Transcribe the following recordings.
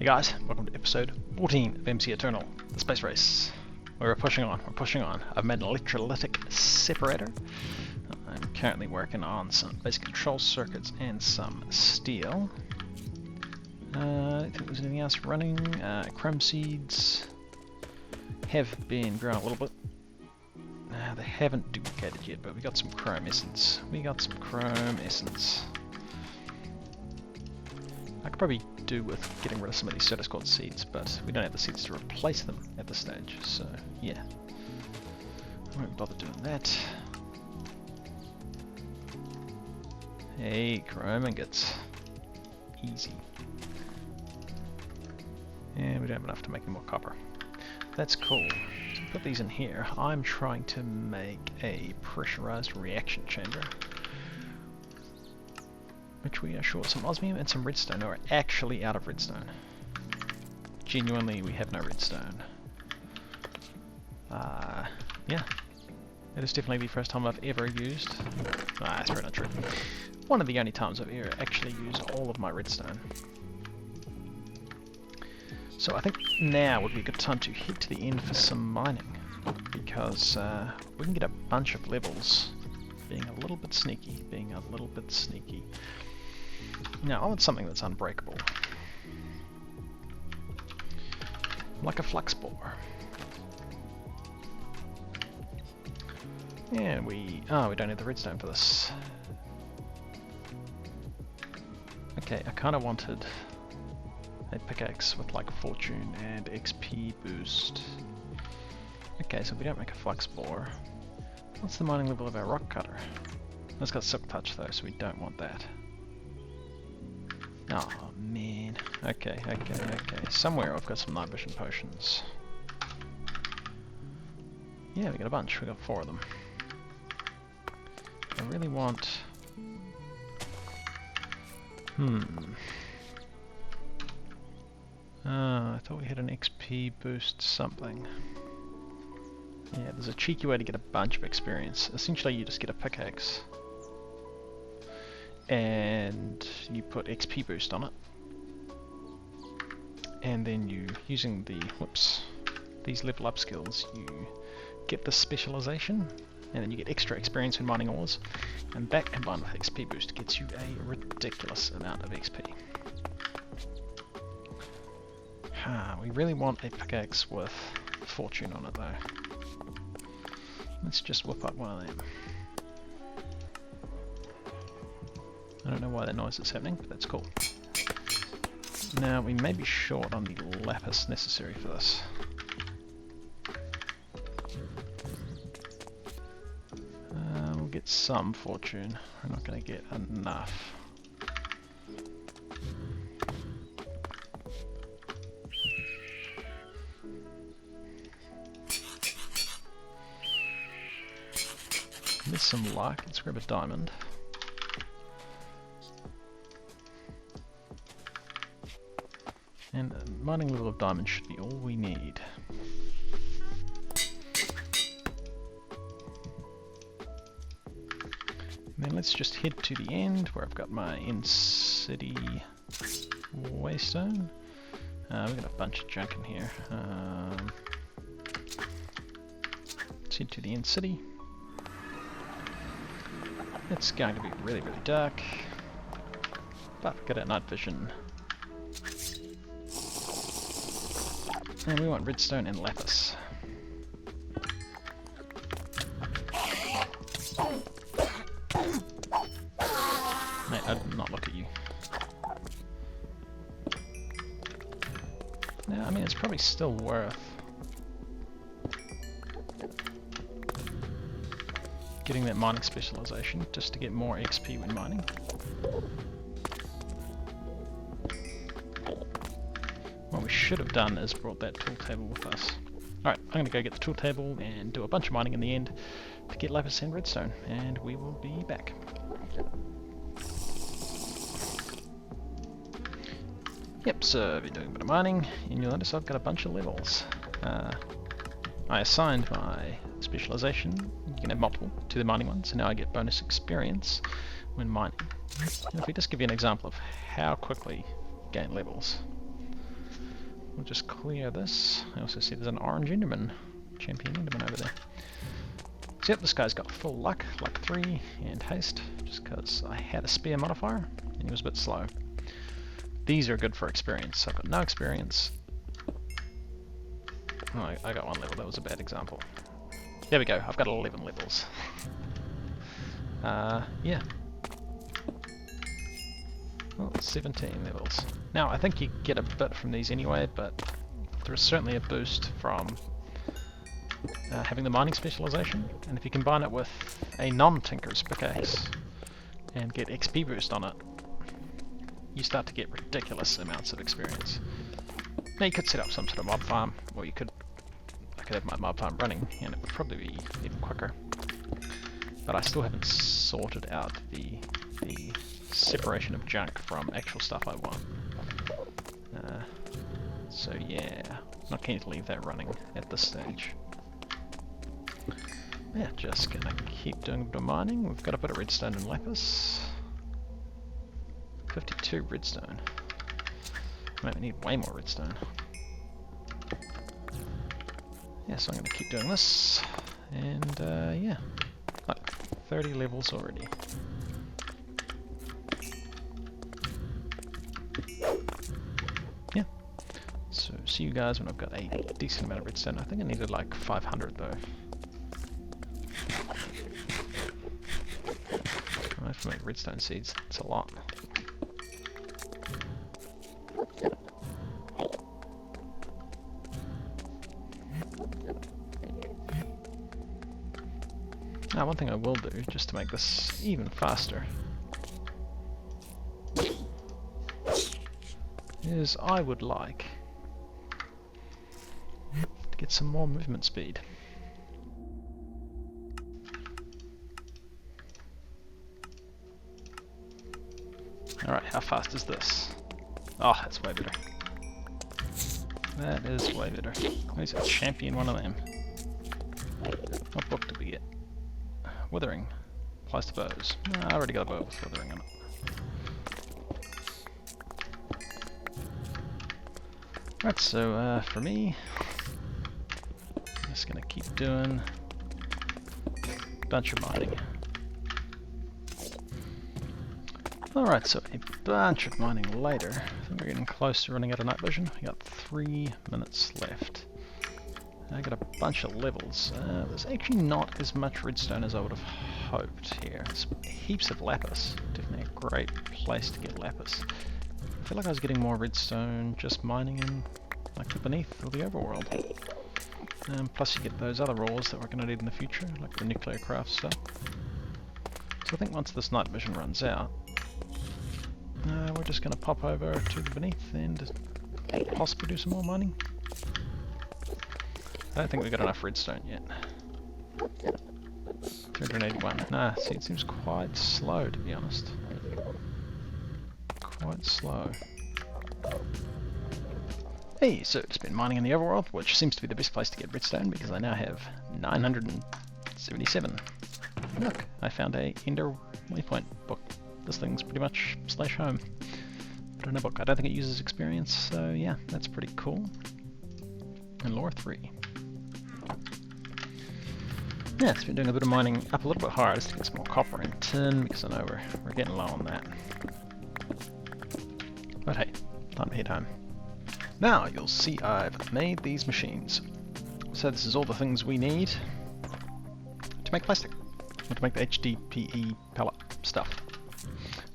Hey guys, welcome to episode 14 of MCEternal, the space race. We're pushing on, I've made an electrolytic separator. I'm currently working on some basic control circuits and some steel. I don't think there's anything else running. Chrome seeds have been growing a little bit. They haven't duplicated yet, but we got some chrome essence. I could probably do with getting rid of some of these status quad seeds, but we don't have the seeds to replace them at this stage, so yeah. I won't bother doing that. Hey, chrome ingots. Easy. And we don't have enough to make any more copper. That's cool. So put these in here. I'm trying to make a pressurized reaction chamber, which we are short some osmium and some redstone. We're actually out of redstone. Genuinely, we have no redstone. Yeah. It is definitely the first time I've ever used... that's very not true. One of the only times I've ever actually used all of my redstone. So I think now would be a good time to head to the end for some mining, because we can get a bunch of levels being a little bit sneaky, Now I want something that's unbreakable, like a flux bore. And we don't have the redstone for this. Okay, I kind of wanted a pickaxe with like fortune and XP boost. Okay, so we don't make a flux bore. What's the mining level of our rock cutter? It's got silk touch though, so we don't want that. Oh man. Okay. Somewhere I've got some night vision potions. Yeah, we got a bunch. We got 4 of them. I really want... I thought we had an XP boost something. Yeah, there's a cheeky way to get a bunch of experience. Essentially, you just get a pickaxe, and you put XP boost on it, and then you, using the, these level up skills, you get the specialization, and then you get extra experience when mining ores, and that combined with XP boost gets you a ridiculous amount of XP. We really want a pickaxe with fortune on it though. Let's just whip up one of them. I don't know why that noise is happening, but that's cool. Now we may be short on the lapis necessary for this. We'll get some fortune. We're not going to get enough. There's some luck. Let's grab a diamond. And a mining level of diamond should be all we need. And then let's just head to the end where I've got my in-city waystone. We've got a bunch of junk in here. Let's head to the in-city. It's going to be really, really dark, but we've got our night vision. And we want redstone and lapis. Mate, I did not look at you. Now, I mean, it's probably still worth getting that mining specialization just to get more XP when mining. What we should have done is brought that tool table with us. Alright, I'm going to go get the tool table and do a bunch of mining in the end to get lapis and redstone, and we will be back. Yep, so I've been doing a bit of mining, and you'll notice I've got a bunch of levels. I assigned my specialization, you can have multiple, to the mining one, so now I get bonus experience when mining. And if we just give you an example of how quickly gain levels. we'll just clear this. I also see there's an orange Enderman, champion Enderman over there. So yep, this guy's got full luck, luck 3, and haste, just because I had a spear modifier, and he was a bit slow. These are good for experience. I've got no experience. Oh, I got 1 level, that was a bad example. There we go, I've got 11 levels. Yeah. Well, 17 levels. Now, I think you get a bit from these anyway, but there is certainly a boost from having the mining specialization, and if you combine it with a non-tinker's pickaxe and get XP boost on it, you start to get ridiculous amounts of experience. Now you could set up some sort of mob farm, or I could have my mob farm running, and it would probably be even quicker. But I still haven't sorted out the separation of junk from actual stuff I want. So yeah, not keen to leave that running at this stage. Yeah, just gonna keep doing a bit of mining. We've got a bit of redstone and lapis. 52 redstone. Might need way more redstone. Yeah, so I'm gonna keep doing this. And yeah, like 30 levels already. Yeah. So see you guys when I've got a decent amount of redstone. I think I needed like 500 though. I have to make redstone seeds. It's a lot. Now, one thing I will do, just to make this even faster, is I would like to get some more movement speed. Alright, how fast is this? Oh, that's way better. That is way better. Who's a champion one of them? What book did we get? Withering. Applies to bows. I already got a bow with withering on it. Right, so for me, I'm just gonna keep doing a bunch of mining. Alright, so a bunch of mining later. I think we're getting close to running out of night vision. We got 3 minutes left. I got a bunch of levels. There's actually not as much redstone as I would have hoped here. There's heaps of lapis. Definitely a great place to get lapis. I feel like I was getting more redstone just mining in like the beneath or the overworld. Plus you get those other ores that we're going to need in the future, like the nuclear craft stuff. So I think once this night vision runs out, we're just going to pop over to the beneath and possibly do some more mining. I don't think we've got enough redstone yet. 381. Nah, see, it seems quite slow, to be honest. Quite slow. Hey, so it's been mining in the overworld, which seems to be the best place to get redstone because I now have 977. Look, I found a Ender Waypoint book. This thing's pretty much /home. But in a book, I don't think it uses experience, so yeah, that's pretty cool. And lore 3. Yeah, it's been doing a bit of mining up a little bit higher just to get some more copper and tin because I know we're getting low on that. But hey, time to head home. Now you'll see I've made these machines. So this is all the things we need to make plastic, or to make the HDPE pellet stuff.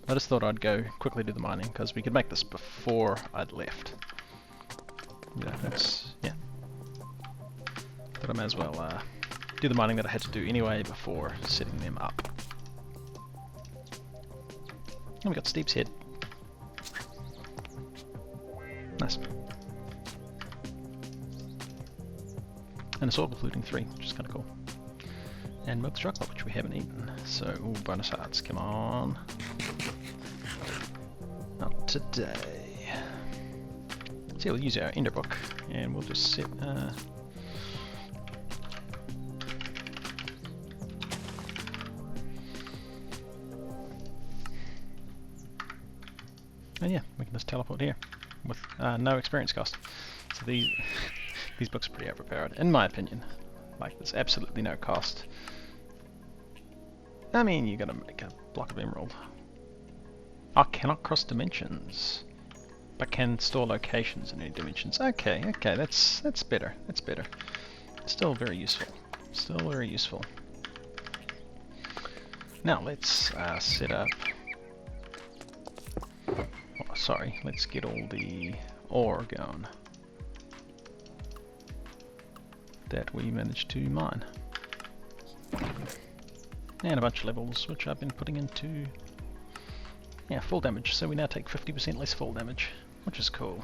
I just thought I'd go quickly do the mining because we could make this before I'd left. Yeah, yeah. Thought I may as well do the mining that I had to do anyway before setting them up. And we got Steve's head. Nice. And a sword with looting 3, which is kind of cool. And milk chocolate, which we haven't eaten. So, ooh, bonus hearts, come on. Not today. So we'll use our Ender book, and we'll just set and yeah, we can just teleport here with no experience cost. So these these books are pretty overpowered, in my opinion. Like, there's absolutely no cost. I mean, you gotta make a block of emerald. Oh, cannot cross dimensions, but can store locations in any dimensions. Okay, okay, that's better. That's better. Still very useful. Still very useful. Now let's set up. Oh, sorry, let's get all the ore going that we managed to mine. And a bunch of levels which I've been putting into, yeah, full damage. So we now take 50% less fall damage, which is cool.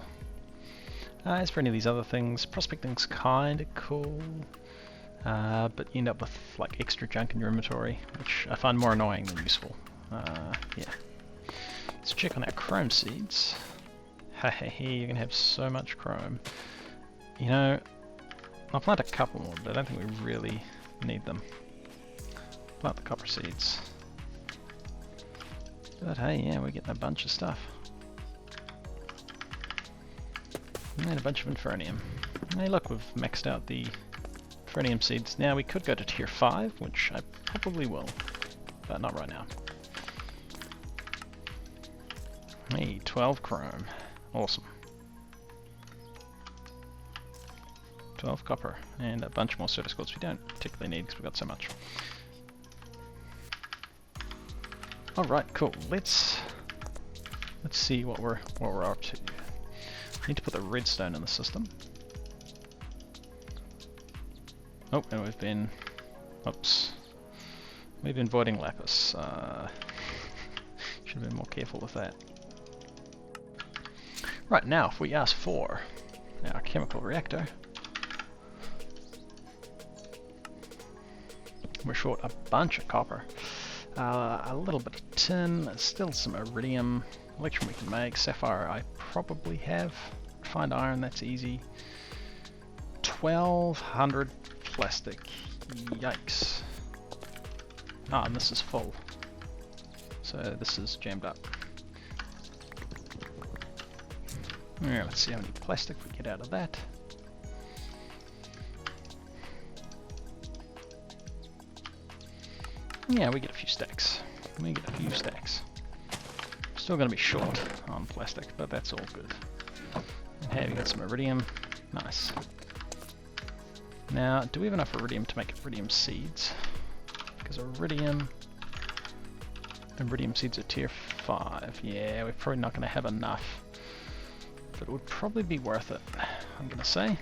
As for any of these other things, prospecting's kinda cool, but you end up with like extra junk in your inventory, which I find more annoying than useful. Yeah. Let's check on our chrome seeds. Hey, you're gonna have so much chrome. You know, I'll plant a couple more, but I don't think we really need them. Plant the copper seeds. But hey, yeah, we're getting a bunch of stuff. And a bunch of Infernium. Hey look, we've maxed out the Infernium seeds. Now we could go to tier 5, which I probably will, but not right now. Hey, 12 chrome. Awesome. 12 copper, and a bunch more service quartz we don't particularly need because we've got so much. Alright, cool. Let's see what we're up to. Need to put the redstone in the system. Oh, and we've been voiding lapis. Should have been more careful with that. Right, now if we ask for our chemical reactor, we're short a bunch of copper, a little bit of tin, still some iridium, electrum we can make, sapphire I probably have, find iron, that's easy, 1200 plastic, yikes. Ah, and this is full, so this is jammed up. Yeah, let's see how many plastic we get out of that. Yeah, we get a few stacks. Still going to be short on plastic, but that's all good. And here we got some iridium. Nice. Now, do we have enough iridium to make iridium seeds? Because iridium seeds are tier 5. Yeah, we're probably not going to have enough. But it would probably be worth it, I'm going to say.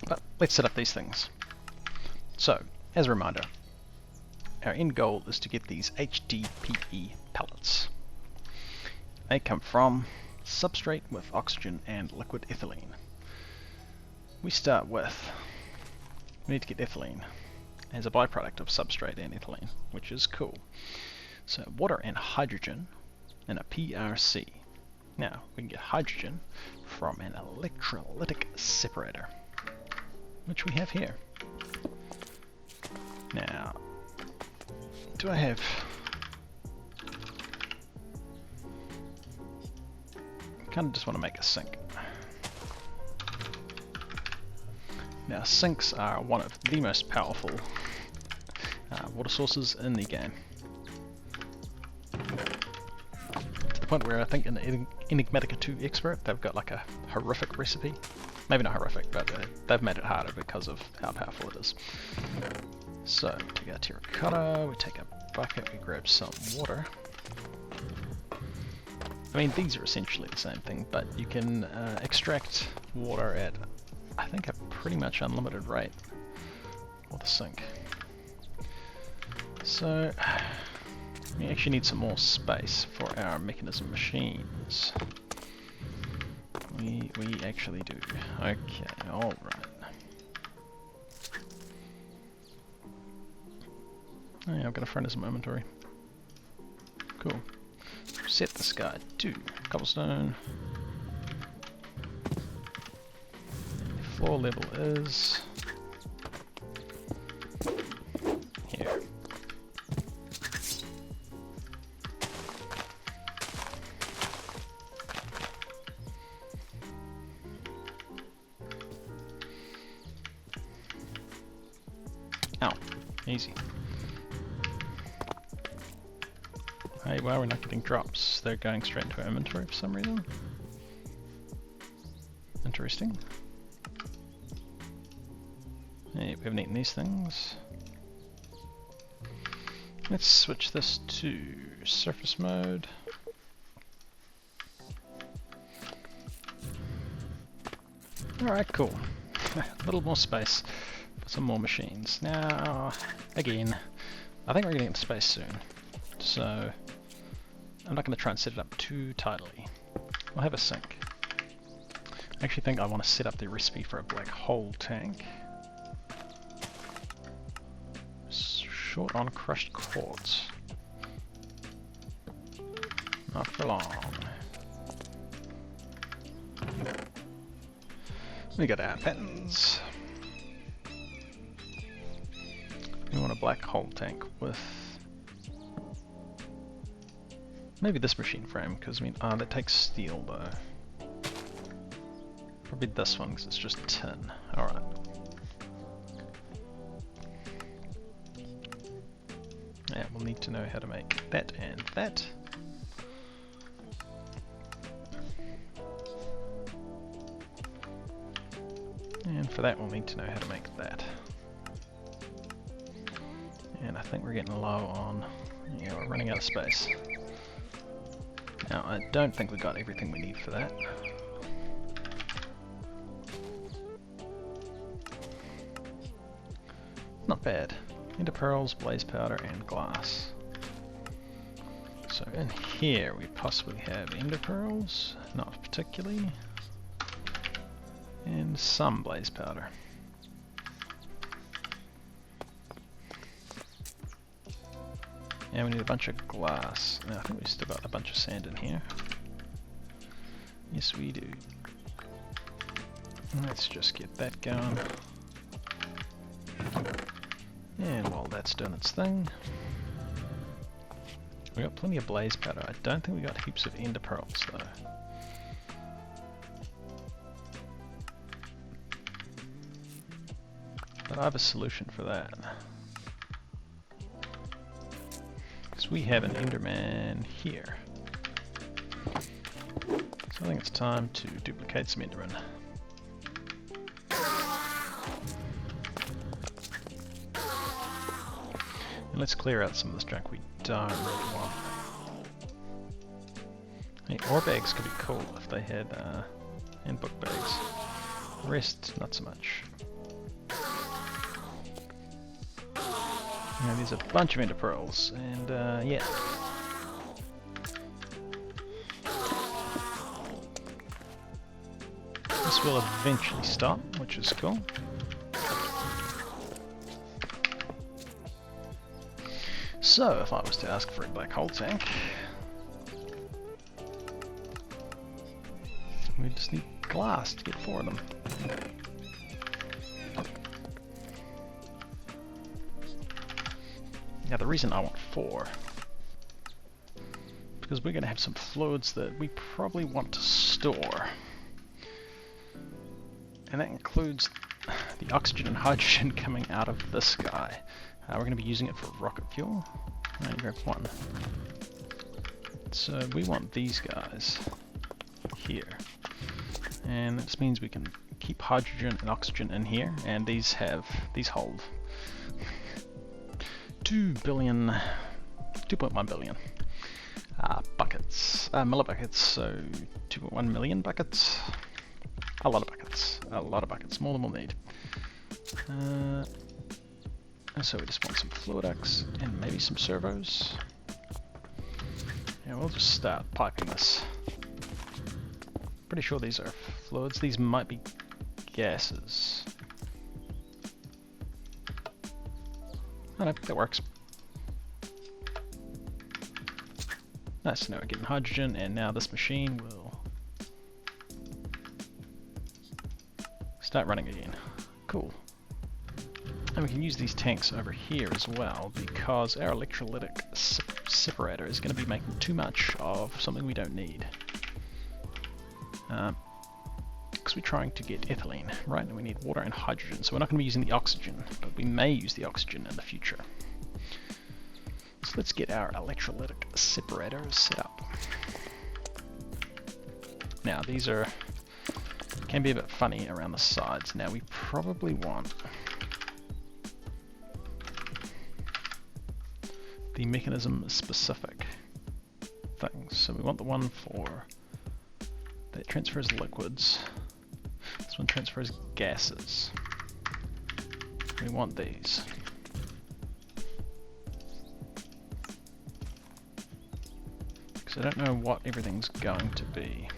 But let's set up these things. So, as a reminder, our end goal is to get these HDPE pellets. They come from substrate with oxygen and liquid ethylene. We start with, we need to get ethylene as a byproduct of substrate and ethylene, which is cool. So water and hydrogen and a PRC. Now, we can get hydrogen from an electrolytic separator, which we have here. Now, do I have... I kind of just want to make a sink. Now, sinks are one of the most powerful water sources in the game. To the point where I think in the Enigmatica 2 Expert, they've got like a horrific recipe. Maybe not horrific, but they've made it harder because of how powerful it is. So, we take our terracotta, we take a bucket, we grab some water. I mean, these are essentially the same thing, but you can extract water at, I think, a pretty much unlimited rate with a sink. So, we actually need some more space for our mechanism machines. We actually do. Okay, alright. Oh yeah, I've got a friend as my inventory. Cool. Set this guy to cobblestone. Floor level is here. Ow. Easy. Hey, well, we're not getting drops. They're going straight into our inventory for some reason. Interesting. Hey, we haven't eaten these things. Let's switch this to surface mode. Alright, cool. A little more space for some more machines. Now, again, I think we're getting into space soon. So, I'm not going to try and set it up too tightly. We'll have a sink. I actually think I want to set up the recipe for a black hole tank. Short on crushed quartz. Not for long. We got our patterns. We want a black hole tank with maybe this machine frame, because I mean, that takes steel though. Probably this one because it's just tin. Alright. Yeah, we'll need to know how to make that and that. And for that we'll need to know how to make that. And I think we're getting low on... yeah, we're running out of space. Now I don't think we got everything we need for that. Not bad. Ender pearls, blaze powder, and glass. So in here we possibly have ender pearls, not particularly, and some blaze powder. And we need a bunch of glass. Now I think we've still got a bunch of sand in here. Yes we do. Let's just get that going. And while that's done its thing, we got plenty of blaze powder. I don't think we got heaps of ender pearls though. But I have a solution for that. Because we have an enderman here. So I think it's time to duplicate some endermen. And let's clear out some of this junk we don't really want. Hey, ore bags could be cool if they had, and book bags. The rest, not so much. Now there's a bunch of ender pearls, and yeah. This will eventually stop, which is cool. So, if I was to ask for a black hole tank, we just need glass to get 4 of them. Now the reason I want 4, because we're going to have some fluids that we probably want to store. And that includes the oxygen and hydrogen coming out of this guy. We're going to be using it for rocket fuel. Right, grab 1. So we want these guys here. And this means we can keep hydrogen and oxygen in here, and these hold 2.1 billion buckets, millibuckets, so 2.1 million buckets. A lot of buckets, more than we'll need. So we just want some fluidex and maybe some servos. Yeah, we'll just start piping this. Pretty sure these are fluids. These might be gases. Oh no, that works. Nice, now we're getting hydrogen, and now this machine will start running again. Cool. And we can use these tanks over here as well, because our electrolytic separator is going to be making too much of something we don't need. Because we're trying to get ethylene, right? And we need water and hydrogen. So we're not going to be using the oxygen, but we may use the oxygen in the future. So let's get our electrolytic separators set up. Now these can be a bit funny around the sides. Now we probably want the mechanism specific things. So we want the one that transfers liquids. This one transfers gases. We want these. Because I don't know what everything's going to be.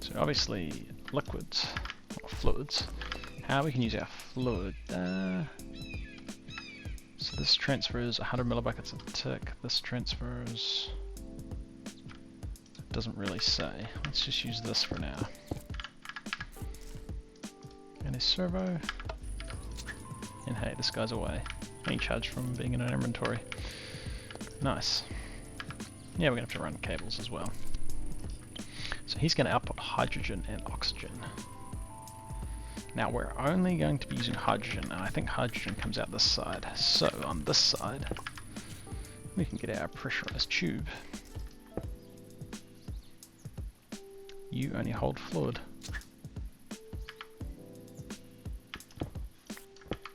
So obviously liquids, or fluids. How we can use our fluid. So this transfers 100 millibuckets a tick. This transfers... doesn't really say. Let's just use this for now. And a servo. And hey, this guy's away. Any charge from being in an inventory. Nice. Yeah, we're going to have to run cables as well. So he's going to output hydrogen and oxygen. Now we're only going to be using hydrogen, and I think hydrogen comes out this side. So on this side, we can get our pressurized tube. You only hold fluid.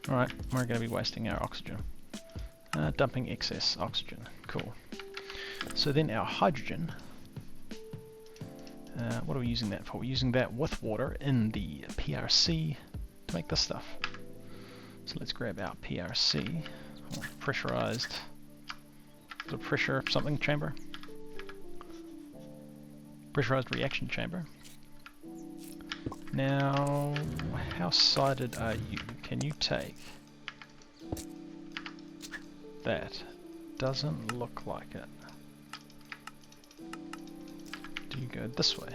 Alright, we're going to be wasting our oxygen. Dumping excess oxygen. Cool. So then our hydrogen, what are we using that for? We're using that with water in the PRC to make this stuff. So let's grab our PRC, or pressurized, the pressure something chamber. Pressurized reaction chamber. Now, how sided are you? Can you take that? Doesn't look like it. Do you go this way?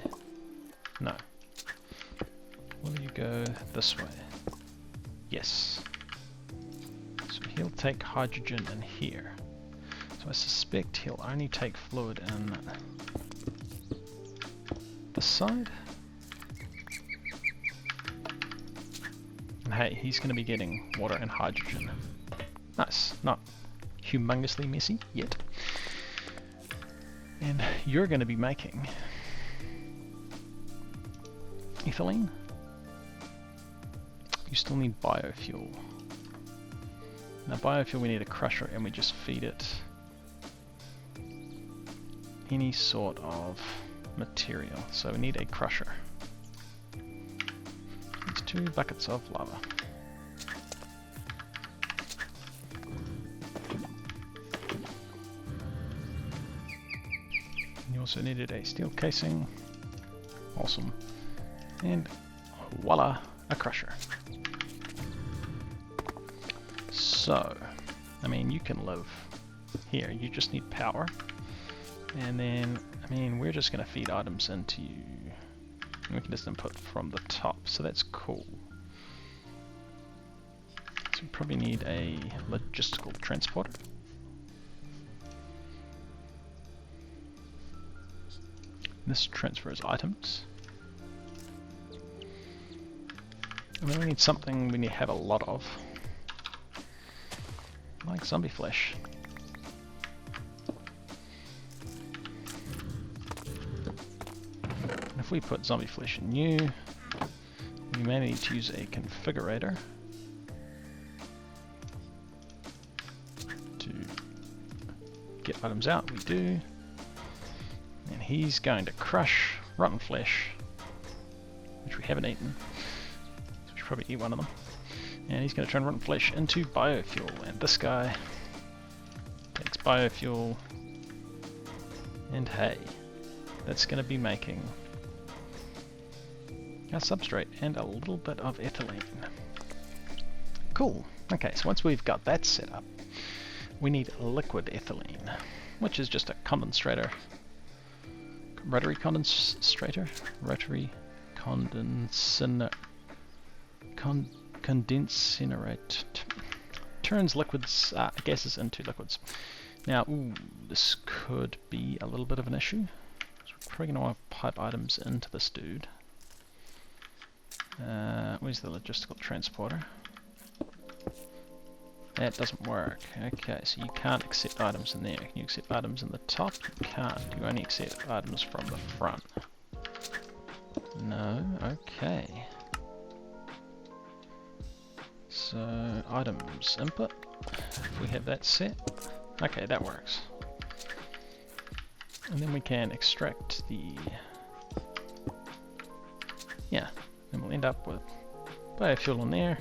No. Will you go this way? Yes. So he'll take hydrogen in here. So I suspect he'll only take fluid in this side. And hey, he's going to be getting water and hydrogen. Nice. Not humongously messy yet. And you're going to be making ethylene. You still need biofuel. Now biofuel, we need a crusher, and we just feed it any sort of material. So we need a crusher. It's 2 buckets of lava. You also needed a steel casing. Awesome. And voila, a crusher. So, I mean, you can live here. You just need power. And then, I mean, we're just going to feed items into you. And we can just input from the top, so that's cool. So we probably need a logistical transporter. This transfers items. And then we need something we need to have a lot of. Like zombie flesh. And if we put zombie flesh in new, we may need to use a configurator to get items out. We do. And he's going to crush rotten flesh, which we haven't eaten. So we should probably eat one of them. And he's going to turn rotten flesh into biofuel. And this guy takes biofuel. And hey, that's going to be making a substrate and a little bit of ethylene. Cool. Okay, so once we've got that set up, we need liquid ethylene, which is just a condensator. Rotary condensator? Rotary condensator. Turns liquids, gases into liquids. Now, ooh, this could be a little bit of an issue. So we're probably going to want to pipe items into this dude. Where's the logistical transporter? That doesn't work. Okay, so you can't accept items in there. Can you accept items in the top? You can't. You only accept items from the front. No, okay. So, items input. If we have that set. Okay, that works. And then we can extract the... Yeah, and we'll end up with biofuel in there.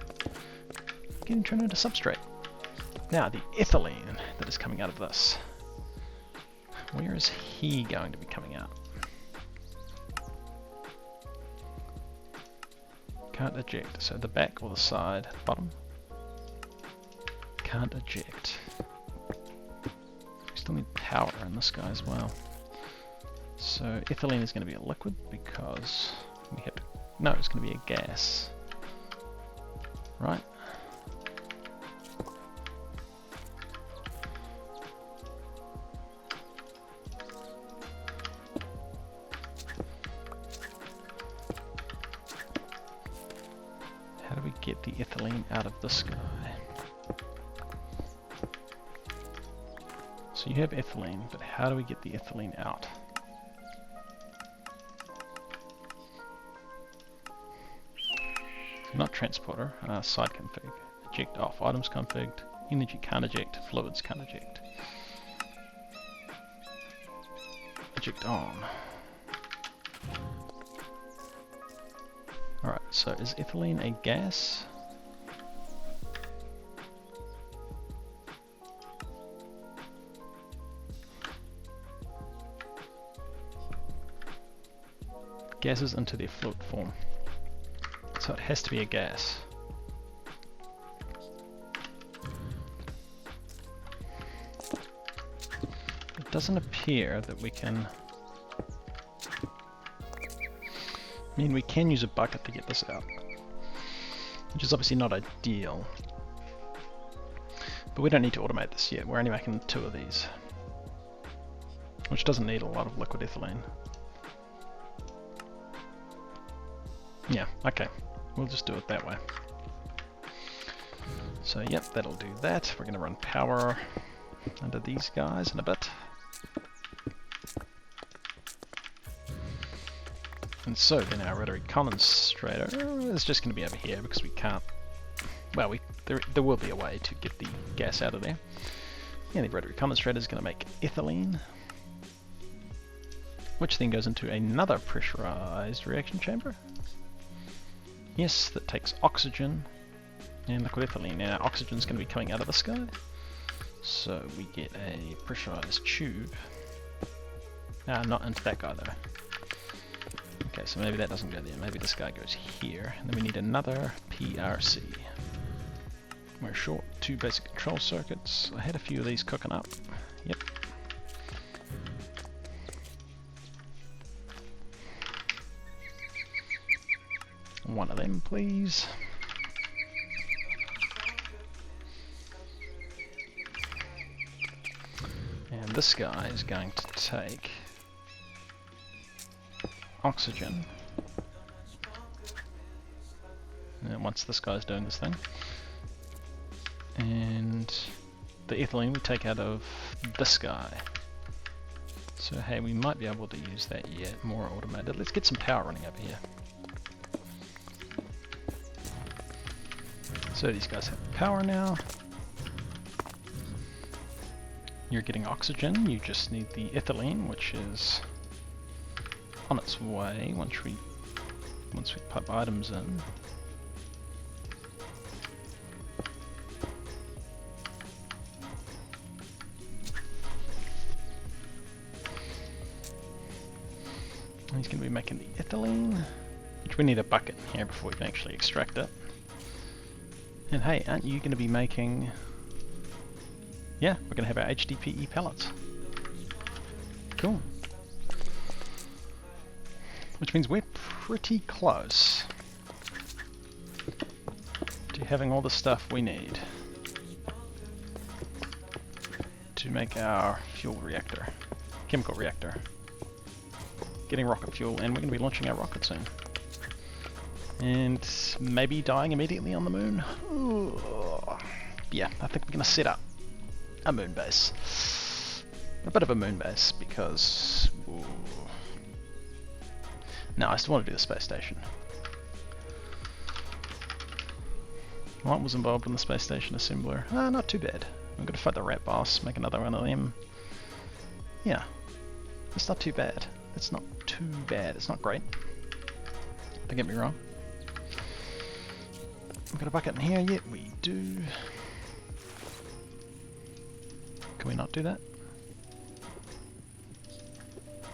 Getting turned into substrate. Now, the ethylene that is coming out of this. Where is he going to be coming out? Can't eject. So the back or the side, bottom. Can't eject. We still need power in this guy as well. So ethylene is going to be a liquid because we have to... No, it's going to be a gas. Right? How do we get the ethylene out of this guy? So you have ethylene, but how do we get the ethylene out? Not transporter, side config. Eject off, items config, energy can't eject, fluids can't eject. Eject on. Alright, so is ethylene a gas? Gases into their fluid form. So it has to be a gas. It doesn't appear that we can... I mean, we can use a bucket to get this out, which is obviously not ideal. But we don't need to automate this yet. We're only making 2 of these, which doesn't need a lot of liquid ethylene. Yeah, okay. We'll just do it that way. So yep, that'll do that. We're going to run power under these guys in a bit. And so then our rotary condensator is just going to be over here because we can't... Well, there will be a way to get the gas out of there. And the rotary condensator is going to make ethylene, which then goes into another pressurized reaction chamber. Yes, that takes oxygen and liquid ethylene. Now oxygen is going to be coming out of this guy, so we get a pressurized tube. Not into that guy though. Okay, so maybe that doesn't go there. Maybe this guy goes here. And then we need another PRC. We're short 2 basic control circuits. I had a few of these cooking up. Yep. One of them, please. And this guy is going to take oxygen. And once this guy's doing this thing. And the ethylene we take out of this guy. So hey, we might be able to use that yet more automated. Let's get some power running over here. So these guys have power now. You're getting oxygen, you just need the ethylene, which is on its way once we pipe items in. And he's going to be making the ethylene, which we need a bucket in here before we can actually extract it. And hey, aren't you going to be making... Yeah, we're going to have our HDPE pellets. Cool. Which means we're pretty close to having all the stuff we need to make our fuel reactor, chemical reactor. getting rocket fuel, and we're going to be launching our rocket soon. And maybe dying immediately on the moon. Ooh. Yeah, I think we're going to set up a moon base. A bit of a moon base, because... Ooh. No, I still want to do the space station. What was involved in the space station assembler? Ah, not too bad. I'm going to fight the rat boss, make another one of them. Yeah, it's not too bad. It's not too bad. It's not great. Don't get me wrong. We've got a bucket in here yet? We do. Can we not do that?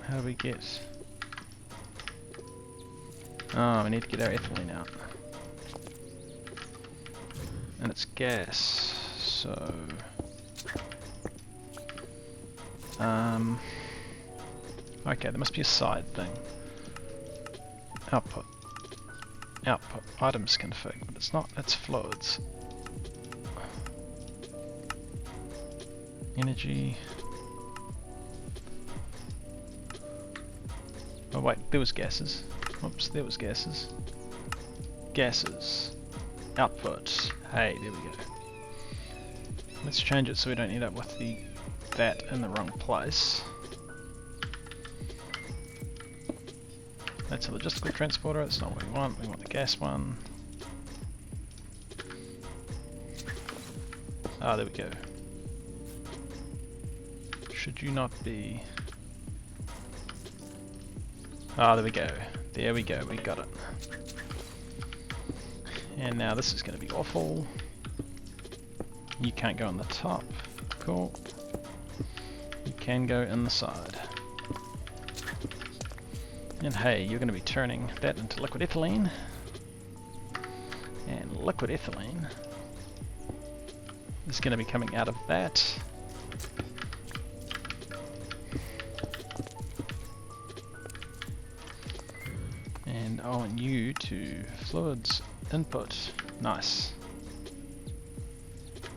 How do we get... Oh, we need to get our ethylene out. And it's gas, so... Okay, there must be a side thing. Output. Output. Items config, but it's not, it's fluids. Energy. Oh wait, there was gases. Oops, there was gases. Gases. Output. Hey, there we go. Let's change it so we don't end up with that in the wrong place. That's a logistical transporter, that's not what we want the gas one. Ah, there we go. Should you not be... Ah, there we go. There we go, we got it. And now this is going to be awful. You can't go on the top. Cool. You can go in the side. And hey, you're going to be turning that into liquid ethylene. And liquid ethylene is going to be coming out of that. And I want you to fluids input. Nice.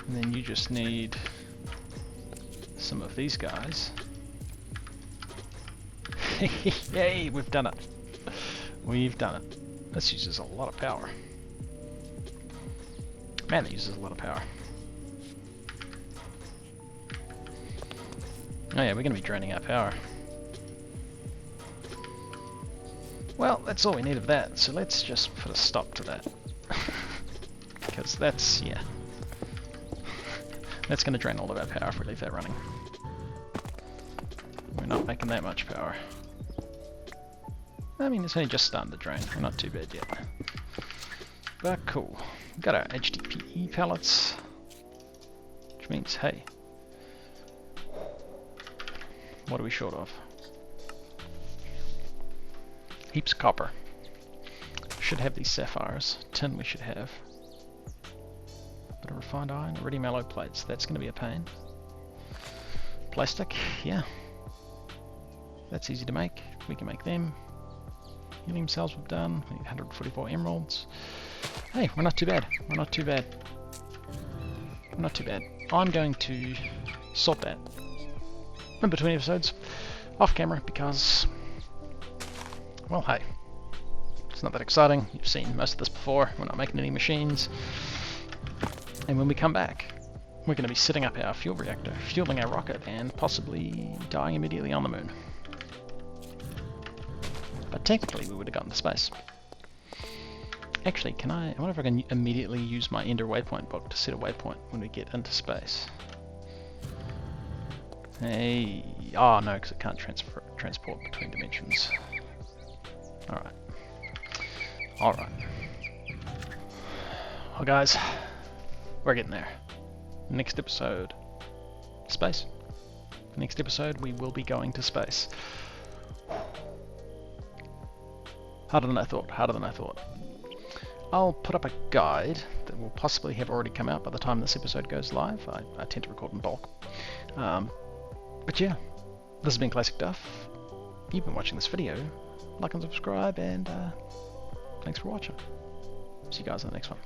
And then you just need some of these guys. Yay, we've done it. We've done it. This uses a lot of power. Man, it uses a lot of power. Oh yeah, we're going to be draining our power. Well, that's all we need of that, so let's just put a stop to that. Because that's, yeah. That's going to drain all of our power if we leave that running. We're not making that much power. I mean, it's only just starting to drain. We're not too bad yet. But cool. We've got our HDPE pellets. Which means, hey. What are we short of? Heaps of copper. Should have these sapphires. Tin we should have. Bit of refined iron. Iridium alloy plates. That's going to be a pain. Plastic. Yeah. That's easy to make. We can make them. Helium cells we've done. We need 144 emeralds. Hey, we're not too bad. We're not too bad. We're not too bad. I'm going to sort that in between episodes off camera because, well, hey, it's not that exciting. You've seen most of this before. We're not making any machines. And when we come back, we're going to be setting up our fuel reactor, fueling our rocket, and possibly dying immediately on the moon. But technically we would have gotten to space. Actually, I wonder if I can immediately use my Ender waypoint book to set a waypoint when we get into space. Hey, oh no, because it can't transport between dimensions. Alright. Alright. Well guys, we're getting there. Next episode, space. Next episode we will be going to space. Harder than I thought, harder than I thought. I'll put up a guide that will possibly have already come out by the time this episode goes live. I tend to record in bulk. But yeah, this has been ClassicDuff. You've been watching this video. Like and subscribe, and thanks for watching. See you guys in the next one.